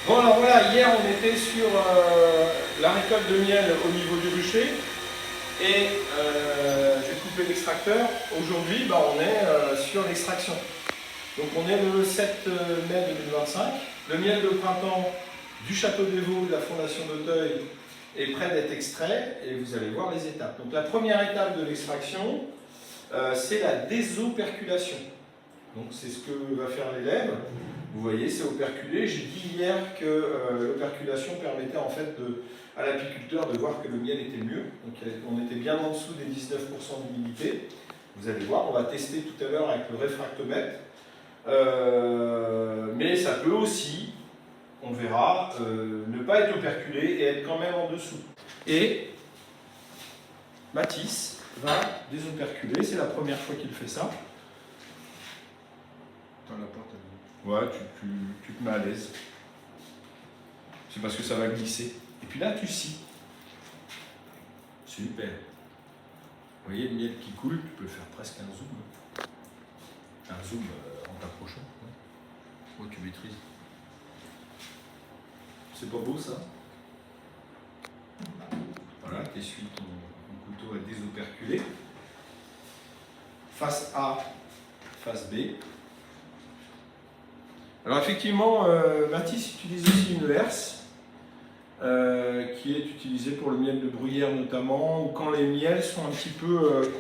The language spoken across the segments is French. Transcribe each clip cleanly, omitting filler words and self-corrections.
Bon alors voilà, hier on était sur la récolte de miel au niveau du rucher et j'ai coupé l'extracteur. Aujourd'hui on est sur l'extraction. Donc on est le 7 mai 2025. Le miel de printemps du Château des Vaux de la Fondation d'Auteuil est prêt d'être extrait et vous allez voir les étapes. Donc la première étape de l'extraction, c'est la désoperculation. Donc c'est ce que va faire l'élève. Vous voyez, c'est operculé. J'ai dit hier que l'operculation permettait en fait à l'apiculteur de voir que le miel était mieux. Donc on était bien en dessous des 19% d'humidité. Vous allez voir, on va tester tout à l'heure avec le réfractomètre. Mais ça peut aussi, on verra, ne pas être operculé et être quand même en dessous. Et Mathis va désoperculer, c'est la première fois qu'il fait ça. Dans la porte. Ouais, tu te mets à l'aise. C'est parce que ça va glisser. Et puis là, tu scies. Super. Vous voyez le miel qui coule, tu peux faire presque un zoom. Un zoom en t'approchant. Ouais, tu maîtrises. C'est pas beau ça? Voilà, tu essuies ton couteau à désoperculer. Face A, face B. Alors effectivement, Mathis utilise aussi une herse qui est utilisée pour le miel de bruyère notamment, ou quand les miels sont un petit peu,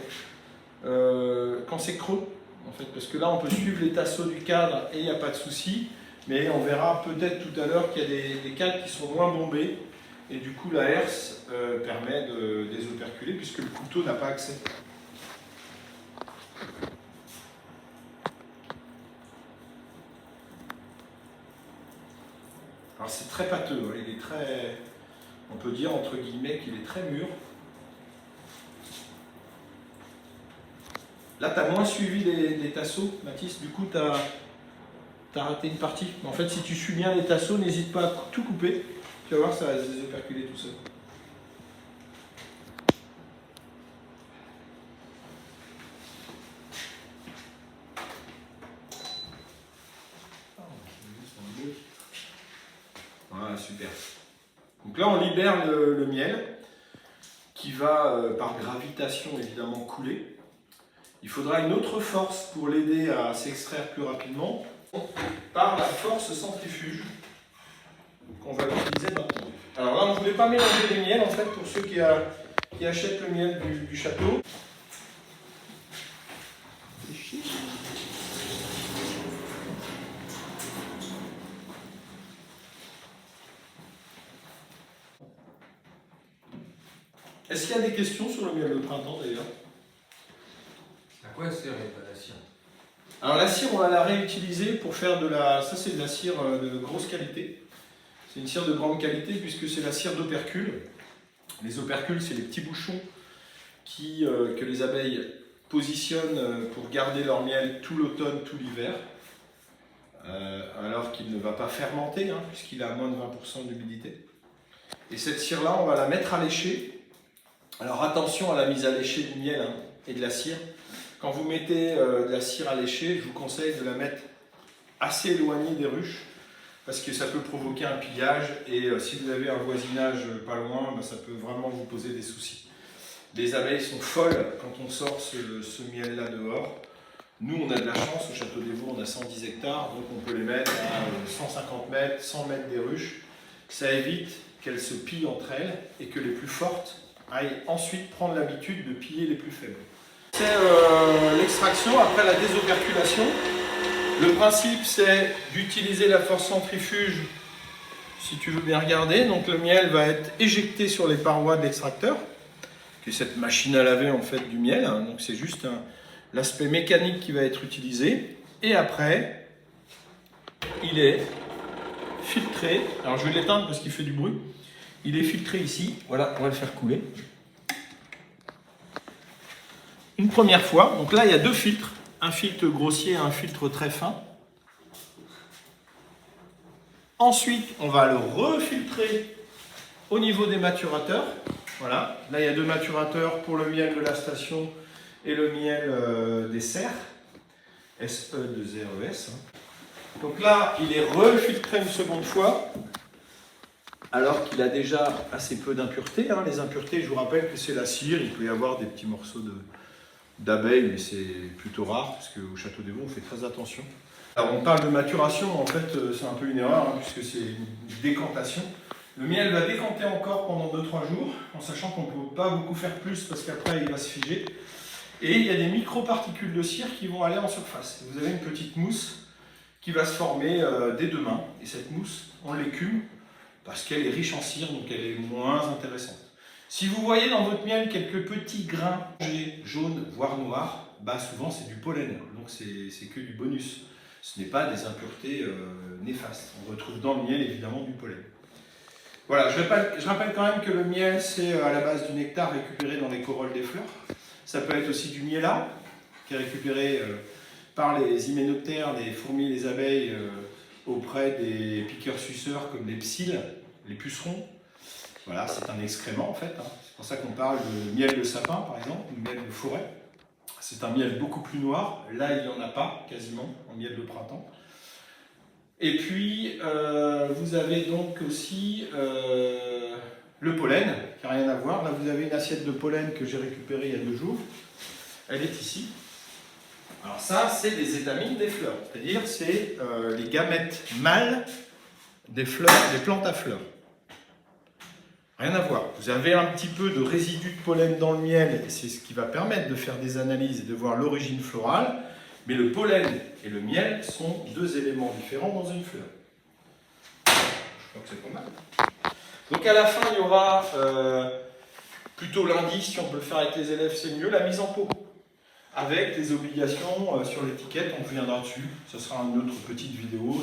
quand c'est creux en fait, parce que là on peut suivre les tasseaux du cadre et il n'y a pas de souci, mais on verra peut-être tout à l'heure qu'il y a des cadres qui sont moins bombés et du coup la herse permet de désoperculer puisque le couteau n'a pas accès. Alors c'est très pâteux, hein. Il est très, on peut dire entre guillemets qu'il est très mûr. Là tu as moins suivi les tasseaux, Mathis, du coup tu as raté une partie. En fait si tu suis bien les tasseaux, n'hésite pas à tout couper, tu vas voir ça va se désoperculer tout seul. Voilà, super. Donc là, on libère le miel qui va, par gravitation évidemment, couler. Il faudra une autre force pour l'aider à s'extraire plus rapidement, par la force centrifuge qu'on va utiliser maintenant. Alors là, on ne voulait pas mélanger les miels, en fait, pour ceux qui achètent le miel du château. Est-ce qu'il y a des questions sur le miel de printemps d'ailleurs? À quoi sert la cire? Alors la cire, on va la réutiliser pour faire de la... Ça c'est de la cire de grosse qualité. C'est une cire de grande qualité puisque c'est la cire d'opercule. Les opercules, c'est les petits bouchons que les abeilles positionnent pour garder leur miel tout l'automne, tout l'hiver. Alors qu'il ne va pas fermenter hein, puisqu'il a moins de 20% d'humidité. Et cette cire-là, on va la mettre à lécher. Alors attention à la mise à lécher du miel hein, et de la cire. Quand vous mettez de la cire à lécher, je vous conseille de la mettre assez éloignée des ruches parce que ça peut provoquer un pillage et si vous avez un voisinage pas loin, ben, ça peut vraiment vous poser des soucis. Les abeilles sont folles quand on sort ce miel-là dehors. Nous, on a de la chance, au Château des Vaux, on a 110 hectares, donc on peut les mettre à 150 mètres, 100 mètres des ruches. Ça évite qu'elles se pillent entre elles et que les plus fortes aillent ensuite prendre l'habitude de piller les plus faibles. C'est l'extraction après la désoperculation. Le principe c'est d'utiliser la force centrifuge si tu veux bien regarder. Donc le miel va être éjecté sur les parois de l'extracteur, qui est cette machine à laver en fait du miel. Hein. Donc c'est juste l'aspect mécanique qui va être utilisé. Et après, il est filtré. Alors je vais l'éteindre parce qu'il fait du bruit. Il est filtré ici, voilà, on va le faire couler. Une première fois, donc là il y a deux filtres, un filtre grossier et un filtre très fin. Ensuite, on va le refiltrer au niveau des maturateurs. Voilà, là il y a deux maturateurs pour le miel de la station et le miel des serres, SE2RES. Donc là, il est refiltré une seconde fois. alors qu'il a déjà assez peu d'impuretés. Hein. Les impuretés, je vous rappelle que c'est la cire, il peut y avoir des petits morceaux d'abeilles, mais c'est plutôt rare, parce qu'au Château des Vaux, on fait très attention. Alors on parle de maturation, en fait c'est un peu une erreur, hein, puisque c'est une décantation. Le miel va décanter encore pendant 2-3 jours, en sachant qu'on ne peut pas beaucoup faire plus, parce qu'après il va se figer. Et il y a des micro-particules de cire qui vont aller en surface. Vous avez une petite mousse qui va se former dès demain. Et cette mousse, on l'écume parce qu'elle est riche en cire, donc elle est moins intéressante. Si vous voyez dans votre miel quelques petits grains jaunes, voire noirs, bah souvent c'est du pollen, donc c'est que du bonus. Ce n'est pas des impuretés néfastes. On retrouve dans le miel évidemment du pollen. Voilà, je rappelle quand même que le miel, c'est à la base du nectar récupéré dans les corolles des fleurs. Ça peut être aussi du miella, qui est récupéré par les hyménoptères, les fourmis, les abeilles, auprès des piqueurs-suceurs comme les psylles, les pucerons. Voilà, c'est un excrément en fait. Hein. C'est pour ça qu'on parle de miel de sapin par exemple, ou miel de forêt. C'est un miel beaucoup plus noir. Là, il n'y en a pas quasiment en miel de printemps. Et puis, vous avez donc aussi le pollen, qui n'a rien à voir. Là, vous avez une assiette de pollen que j'ai récupérée il y a 2 jours. Elle est ici. Alors ça, c'est les étamines des fleurs. C'est-à-dire, c'est les gamètes mâles des fleurs, des plantes à fleurs. Rien à voir. Vous avez un petit peu de résidus de pollen dans le miel, et c'est ce qui va permettre de faire des analyses et de voir l'origine florale. Mais le pollen et le miel sont 2 éléments différents dans une fleur. Je crois que c'est pas mal. Donc à la fin, il y aura, plutôt lundi, si on peut le faire avec les élèves, c'est mieux, la mise en pot. Avec les obligations sur l'étiquette, on reviendra dessus. Ce sera une autre petite vidéo.